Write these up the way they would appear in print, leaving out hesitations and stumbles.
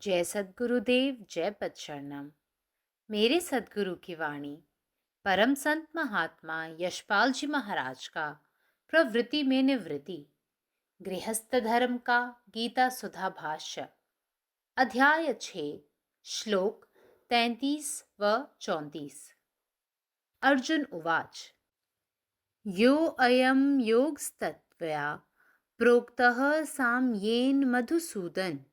जय सद्गुरुदेव जय पदशरणम। मेरे सद्गुरु की वाणी परम संत महात्मा यशपाल जी महाराज का प्रवृत्ति में निवृत्ति गृहस्थ धर्म का गीता सुधा भाष्य अध्याय 6 श्लोक 33 व 34। अर्जुन उवाच यो अयं योगस्तत्त्वया प्रोक्तः साम्येन मधुसूदन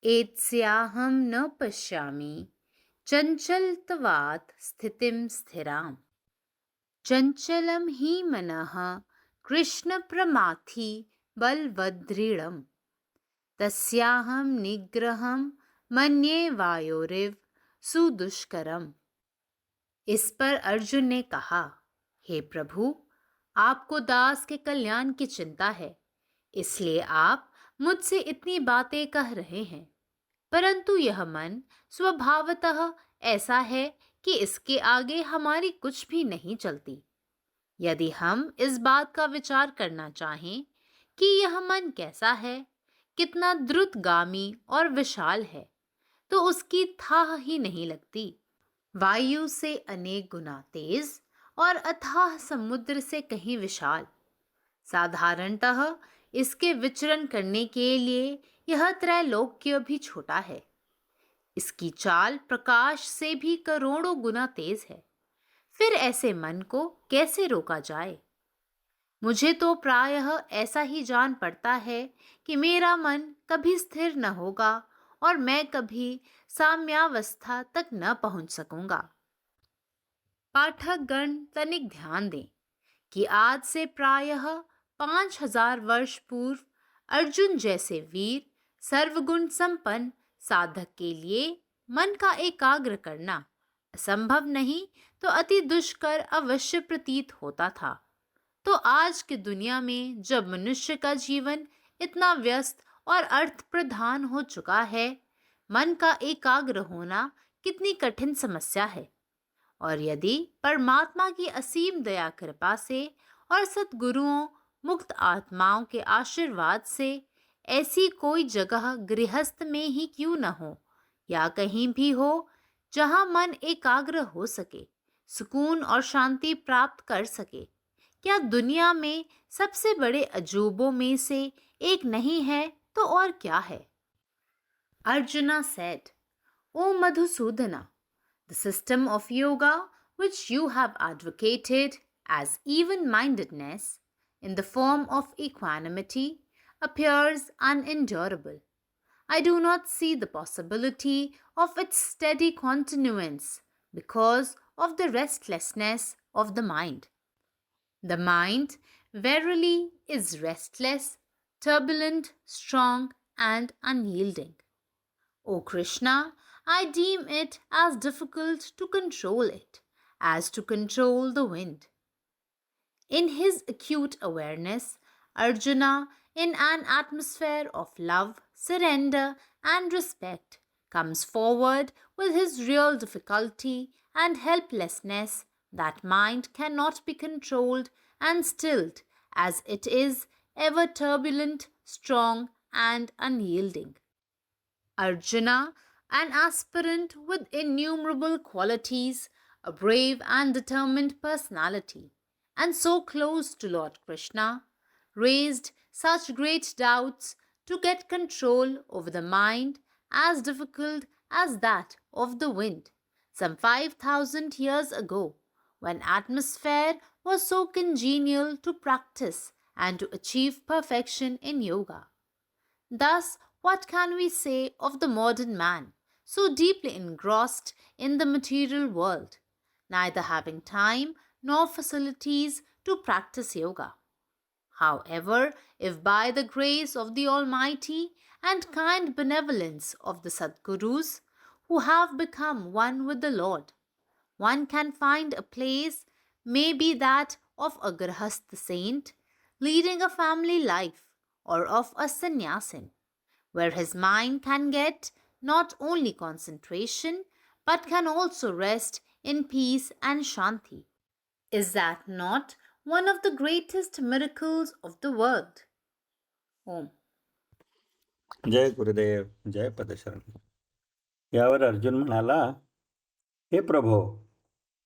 एतस्याहं न पश्यामि चञ्चलत्वात् स्थितिं स्थिराम्। चञ्चलं हि मनः कृष्णप्रमाथि बलवदृढम् तस्याहं निग्रहं मन्ये वायोरिव सुदुष्करम्। इस पर अर्जुन ने कहा, हे प्रभु, आपको दास के कल्याण की चिंता है, इसलिए आप मुझसे इतनी बातें कह रहे हैं। परंतु यह मन स्वभावतः ऐसा है कि इसके आगे हमारी कुछ भी नहीं चलती। यदि हम इस बात का विचार करना चाहें कि यह मन कैसा है, कितना द्रुतगामी और विशाल है, तो उसकी थाह ही नहीं लगती। वायु से अनेक गुना तेज और अथाह समुद्र से कहीं विशाल। साधारणतः इसके विचरण करने के लिए यह त्रैलोक्य भी छोटा है। इसकी चाल प्रकाश से भी करोड़ों गुना तेज है। फिर ऐसे मन को कैसे रोका जाए? मुझे तो प्रायः ऐसा ही जान पड़ता है कि मेरा मन कभी स्थिर न होगा और मैं कभी साम्यावस्था तक न पहुंच सकूंगा। पाठक गण तनिक ध्यान दें कि आज से प्रायः 5000 वर्ष पूर्व अर्जुन जैसे वीर सर्वगुण संपन्न साधक के लिए मन का एकाग्र करना असंभव नहीं तो अति दुष्कर अवश्य प्रतीत होता था। तो आज की दुनिया में जब मनुष्य का जीवन इतना व्यस्त और अर्थ प्रधान हो चुका है, मन का एकाग्र होना कितनी कठिन समस्या है। और यदि परमात्मा की असीम दया कृपा से और सद्गुरुओं मुक्त आत्माओं के आशीर्वाद से ऐसी कोई जगह गृहस्थ में ही क्यों न हो या कहीं भी हो जहां मन एकाग्र हो सके, सुकून और शांति प्राप्त कर सके, क्या दुनिया में सबसे बड़े अजूबों में से एक नहीं है तो और क्या है? Arjuna said, O Madhusudana, the system of yoga which you have advocated as even mindedness in the form of equanimity appears unendurable. I do not see the possibility of its steady continuance because of the restlessness of the mind. The mind verily is restless, turbulent, strong, and unyielding. O Krishna, I deem it as difficult to control it as to control the wind. In his acute awareness, Arjuna, in an atmosphere of love, surrender, and respect, comes forward with his real difficulty and helplessness that mind cannot be controlled and stilled as it is ever turbulent, strong, and unyielding. Arjuna, an aspirant with innumerable qualities, a brave and determined personality, and so close to Lord Krishna, raised such great doubts to get control over the mind as difficult as that of the wind some 5,000 years ago, when atmosphere was so congenial to practice and to achieve perfection in yoga. Thus, what can we say of the modern man, so deeply engrossed in the material world, neither having time nor facilities to practice yoga? However, if by the grace of the Almighty and kind benevolence of the Sadgurus, who have become one with the Lord, one can find a place, may be that of a Grahastha saint, leading a family life, or of a sannyasin, where his mind can get not only concentration but can also rest in peace and shanti. Is that not one of the greatest miracles of the world? Om. जय गुरुदेव, जय पदशरण. यावर अर्जुन म्हणाला, हे प्रभो,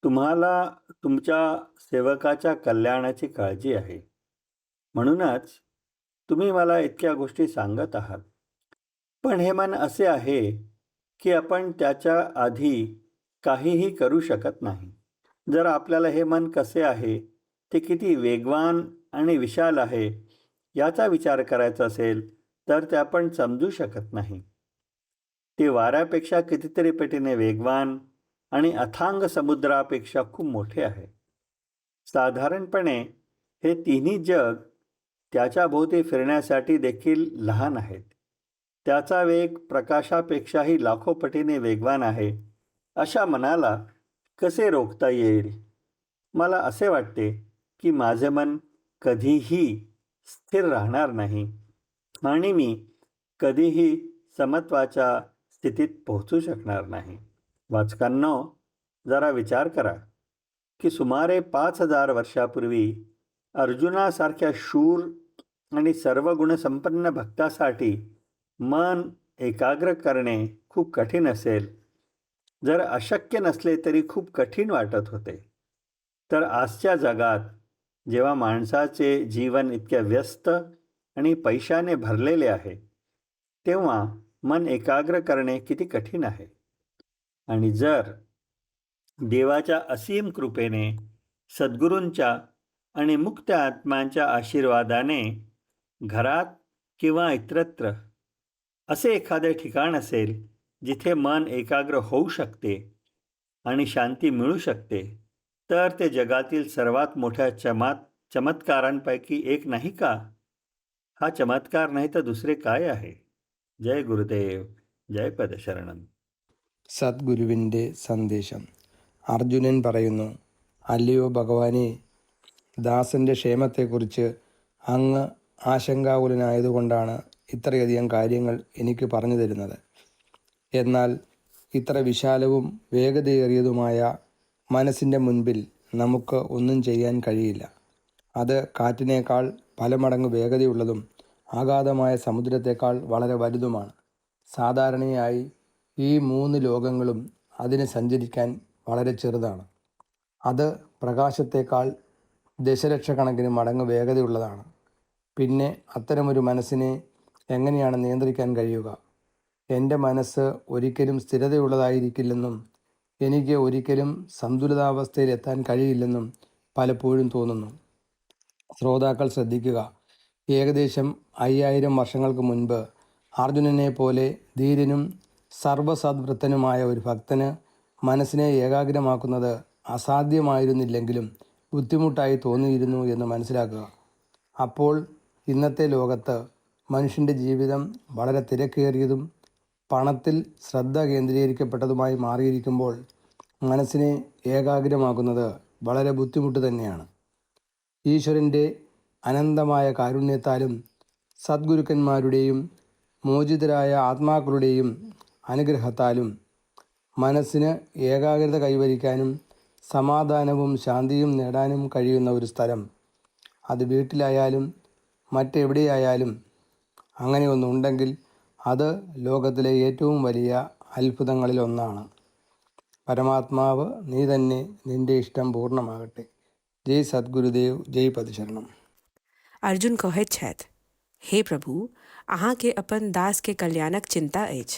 तुम्हाला तुमच्या सेवकाच्या कल्याणाची काळजी आहे. म्हणूनच तुम्ही मला इतक्या गोष्टी सांगत आहात. पण हे मन असे आहे की आपण त्याच्या आधी काहीही करू शकत नाही. जर आपल्याला हे मन कसे आहे, ते किती वेगवान आणि विशाल आहे याचा विचार करायचा असेल तर ते आपण समजू शकत नाही. ते वाऱ्यापेक्षा कितीतरी पटीने वेगवान आणि अथांग समुद्रापेक्षा खूप मोठे आहे. साधारणपणे हे तिन्ही जग त्याच्या भोवती फिरण्यासाठी देखील लहान आहेत. त्याचा वेग प्रकाशापेक्षाही लाखो पटीने वेगवान आहे. अशा मनाला कसे रोखता येईल? मला असे वाटते की माझे मन कधीही स्थिर राहणार नाही आणि मी कधीही समत्वाच्या स्थितीत पोहोचू शकणार नाही. वाचकांनो, जरा विचार करा की सुमारे 5,000 वर्षापूर्वी अर्जुनासारख्या शूर आणि सर्व गुणसंपन्न भक्तासाठी मन एकाग्र करणे खूप कठीण असेल. जर अशक्य नसले तरी खूप कठीण वाटत होते. तर आजच्या जगात जेव्हा माणसाचे जीवन इतक्या व्यस्त आणि पैशाने भरलेले आहे, तेव्हा मन एकाग्र करणे किती कठीण आहे. आणि जर देवाच्या असीम कृपेने, सद्गुरूंच्या आणि मुक्त आत्म्यांच्या आशीर्वादाने घरात किंवा इतरत्र असे एखादे ठिकाण असेल जिथे मन एकाग्र होऊ शकते आणि शांती मिळू शकते, तर ते जगातील सर्वात मोठ्या चमत्कारांपैकी एक नाही का? हा चमत्कार नाही तर दुसरे काय आहे? जय गुरुदेव, जय पदशरणम. സദ്ഗുരുവിൻ്റെ സന്ദേശം. അർജുനൻ പറയുന്നു, അല്ലയോ ഭഗവാനെ, ദാസൻ്റെ ക്ഷേമത്തെക്കുറിച്ച് അങ്ങ് ആശങ്കാകുലനായതുകൊണ്ടാണ് ഇത്രയധികം കാര്യങ്ങൾ എനിക്ക് പറഞ്ഞു തരുന്നത്. എന്നാൽ ഇത്ര വിശാലവും വേഗതയേറിയതുമായ മനസ്സിൻ്റെ മുൻപിൽ നമുക്ക് ഒന്നും ചെയ്യാൻ കഴിയില്ല. അത് കാറ്റിനേക്കാൾ പല മടങ്ങ് വേഗതയുള്ളതും അഗാധമായ സമുദ്രത്തേക്കാൾ വളരെ വലുതുമാണ്. സാധാരണയായി ഈ 3 ലോകങ്ങളും അതിന് സഞ്ചരിക്കാൻ വളരെ ചെറുതാണ്. അത് പ്രകാശത്തേക്കാൾ ദശലക്ഷക്കണക്കിന് മടങ്ങ് വേഗതയുള്ളതാണ്. പിന്നെ അത്തരമൊരു മനസ്സിനെ എങ്ങനെയാണ് നിയന്ത്രിക്കാൻ കഴിയുക? എൻ്റെ മനസ്സ് ഒരിക്കലും സ്ഥിരതയുള്ളതായിരിക്കില്ലെന്നും എനിക്ക് ഒരിക്കലും സന്തുലിതാവസ്ഥയിലെത്താൻ കഴിയില്ലെന്നും പലപ്പോഴും തോന്നുന്നു. ശ്രോതാക്കൾ ശ്രദ്ധിക്കുക. ഏകദേശം 5000 വർഷങ്ങൾക്ക് മുൻപ് അർജുനനെ പോലെ ധീരനും സർവസദ്വൃത്തനുമായ ഒരു ഭക്തന് മനസ്സിനെ ഏകാഗ്രമാക്കുന്നത് അസാധ്യമായിരുന്നില്ലെങ്കിലും ബുദ്ധിമുട്ടായി തോന്നിയിരുന്നു എന്ന് മനസ്സിലാക്കുക. അപ്പോൾ ഇന്നത്തെ ലോകത്ത് മനുഷ്യൻ്റെ ജീവിതം വളരെ തിരക്കേറിയതും പണത്തിൽ ശ്രദ്ധ കേന്ദ്രീകരിക്കപ്പെട്ടതുമായി മാറിയിരിക്കുമ്പോൾ മനസ്സിനെ ഏകാഗ്രമാക്കുന്നത് വളരെ ബുദ്ധിമുട്ട് തന്നെയാണ്. ഈശ്വരൻ്റെ അനന്തമായ കാരുണ്യത്താലും സദ്ഗുരുക്കന്മാരുടെയും മോചിതരായ ആത്മാക്കളുടെയും അനുഗ്രഹത്താലും മനസ്സിന് ഏകാഗ്രത കൈവരിക്കാനും സമാധാനവും ശാന്തിയും നേടാനും കഴിയുന്ന ഒരു സ്ഥലം, അത് വീട്ടിലായാലും മറ്റെവിടെയായാലും അങ്ങനെ ഒന്നുണ്ടെങ്കിൽ അത് ലോകത്തിലെ ഏറ്റവും വലിയ അത്ഭുതങ്ങളിൽ ഒന്നാണ്. പരമാത്മാവ് നീ തന്നെ, നിന്റെ ഇഷ്ടം പൂർണ്ണമാകട്ടെ. जय सद्गुरुदेव, जय पदशरणम. अर्जुन कहैत छथि, हे प्रभु, अहाँ के अपन दास के कल्याणक चिंता अछि,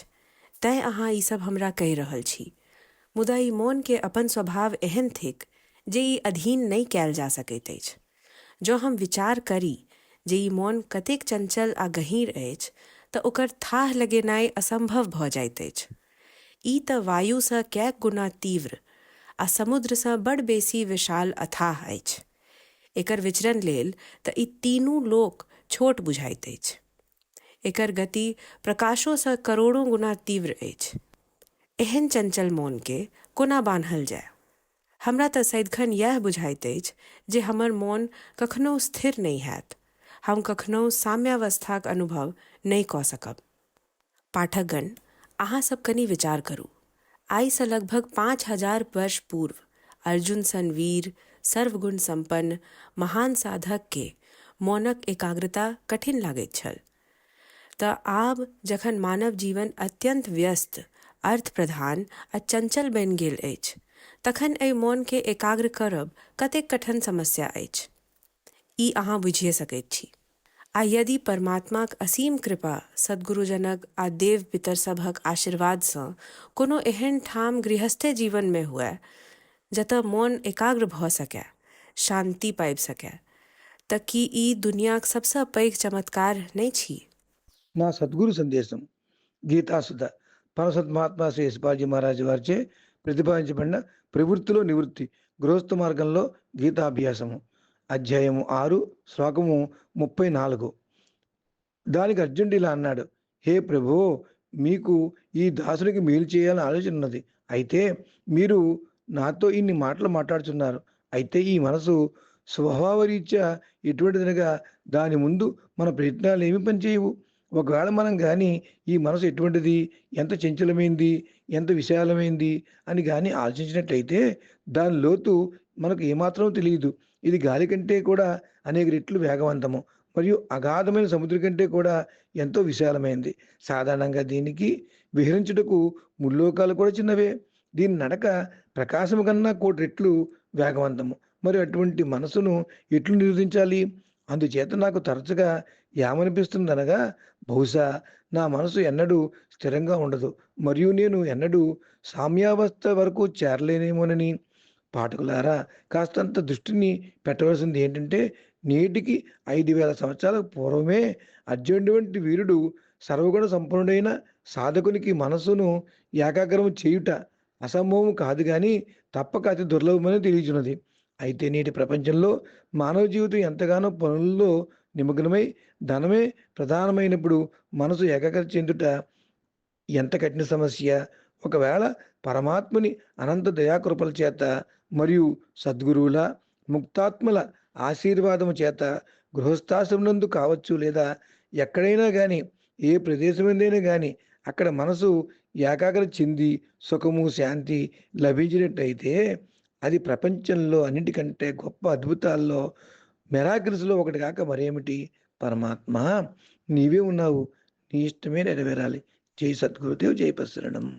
तैँ अहाँ ई सब हमरा कहि रहल छी। मुदा ई मौन के अपन स्वभाव एहन थिक जे ई अधीन नहि कयल जा सकैत अछि। जँ हम विचार करी जे ई मौन कतेक चंचल आ गहींर अछि तऽ ओकर थाह लगेनाइ असंभव भऽ जाइत अछि। ई तऽ वायुसँ कएक गुना तीव्र आ समुद्रसँ बड़ बेसी विशाल अथाह अछि। एकर विचरण लेल तऽ ई तीनू लोक छोट बुझाइत अछि। एकर गति प्रकाशोसँ करोड़ों गुना तीव्र अछि। एहन चंचल मौनके कोना बान्हल जाय? हमरा तऽ सदिखन इएह बुझाइत अछि जे हमर मौन कखनहु स्थिर नहि हैत। हम कखनहु साम्यावस्थाक अनुभव नहि कऽ सकब। पाठकगण, अहाँ सब कनि विचार करू। आइसँ लगभग 5000 वर्ष पूर्व अर्जुन सन वीर, सर्वगुण संपन्न महान साधक के मौनक एकाग्रता कठिन लागैत छल। त आब जखन मानव जीवन अत्यंत व्यस्त, अर्थ प्रधान आ चंचल बनि गेल अछि, तखन एहि मौन के एकाग्र करब कतेक कठिन समस्या अछि, ई अहाँ बुझिए सकैत छी। आ यदि परमात्माक असीम कृपा, सद्गुरुजनक आ देव पितर सभक आशीर्वादसँ कोनो एहन ठाम गृहस्थे जीवनमे हुए जतऽ मौन एकाग्र भऽ सकय, शांति पाबि सकय, तऽ की ई दुनियाक सबसँ पैघ चमत्कार नहि छी? నా సద్గురు సందేశం గీతాసుధ పరమసత్ మహాత్మా శ్రీ యశ్పాజీ మహారాజు వారిచే ప్రతిపాదించబడిన ప్రవృత్తిలో నివృత్తి గృహస్థ మార్గంలో గీతాభ్యాసము అధ్యాయము 6 శ్లోకము 34. దానికి అర్జునుడు ఇలా అన్నాడు: హే ప్రభు, మీకు ఈ దాసునికి మేలు చేయాలని ఆలోచన ఉన్నది. అయితే మీరు నాతో ఇన్ని మాటలు మాట్లాడుతున్నారు. అయితే ఈ మనసు స్వభావరీత్యా ఎటువంటిదనగా దాని ముందు మన ప్రయత్నాలు ఏమి పనిచేయవు. ఒకవేళ మనం కానీ ఈ మనసు ఎటువంటిది, ఎంత చంచలమైంది, ఎంత విశాలమైంది అని కానీ ఆలోచించినట్లయితే దాని లోతు మనకు ఏమాత్రం తెలియదు. ఇది గాలి కంటే కూడా అనేక రెట్లు వేగవంతము మరియు అగాధమైన సముద్రం కంటే కూడా ఎంతో విశాలమైంది. సాధారణంగా దీనికి విహరించుటకు ముల్లోకాలు కూడా చిన్నవే. దీని నడక ప్రకాశము కన్నా 1,000,000 రెట్లు వేగవంతము. మరి అటువంటి మనసును ఎట్లు నిరోధించాలి? అందుచేత నాకు తరచుగా ఏమనిపిస్తుందనగా, బహుశా నా మనసు ఎన్నడూ స్థిరంగా ఉండదు మరియు నేను ఎన్నడూ సామ్యావస్థ వరకు చేరలేనేమోనని. పాఠకులారా, కాస్తంత దృష్టిని పెట్టవలసింది ఏంటంటే, నేటికి 5,000 సంవత్సరాల పూర్వమే అర్జునుడి వంటి వీరుడు సర్వగుణ సంపన్నుడైన సాధకునికి మనసును ఏకాగ్రం చేయుట అసంభవం కాదు కానీ తప్పక అతి దుర్లభమని తెలియచున్నది. అయితే నేటి ప్రపంచంలో మానవ జీవితం ఎంతగానో పనుల్లో నిమగ్నమై ధనమే ప్రధానమైనప్పుడు మనసు ఏకాగ్రత చెందుట ఎంత కఠిన సమస్య. ఒకవేళ పరమాత్ముని అనంత దయాకృపల చేత మరియు సద్గురువుల ముక్తాత్మల ఆశీర్వాదము చేత గృహస్థాశ్రమనందు కావచ్చు లేదా ఎక్కడైనా కానీ, ఏ ప్రదేశమైందైనా కానీ అక్కడ మనసు ఏకాగ్రత చెంది సుఖము శాంతి లభించినట్టయితే అది ప్రపంచంలో అన్నిటికంటే గొప్ప అద్భుతాల్లో మెరాకిల్స్లో ఒకటి కాక మరేమిటి? పరమాత్మ, నీవే ఉన్నావు, నీ ఇష్టమే నెరవేరాలి. జై సద్గురుదేవ్, జై పరశురామ్.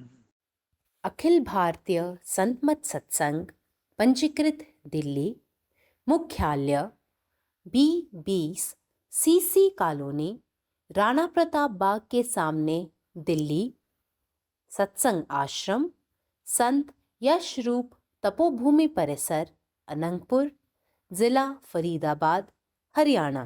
अखिल भारतीय संत मत सत्संग पंजीकृत दिल्ली, मुख्यालय B20 CC colony, Rana Pratap Bagh के सामने, दिल्ली। सत्संग आश्रम संत यशरूप तपोभूमि परिसर, अनंगपुर, जिला फरीदाबाद, हरियाणा।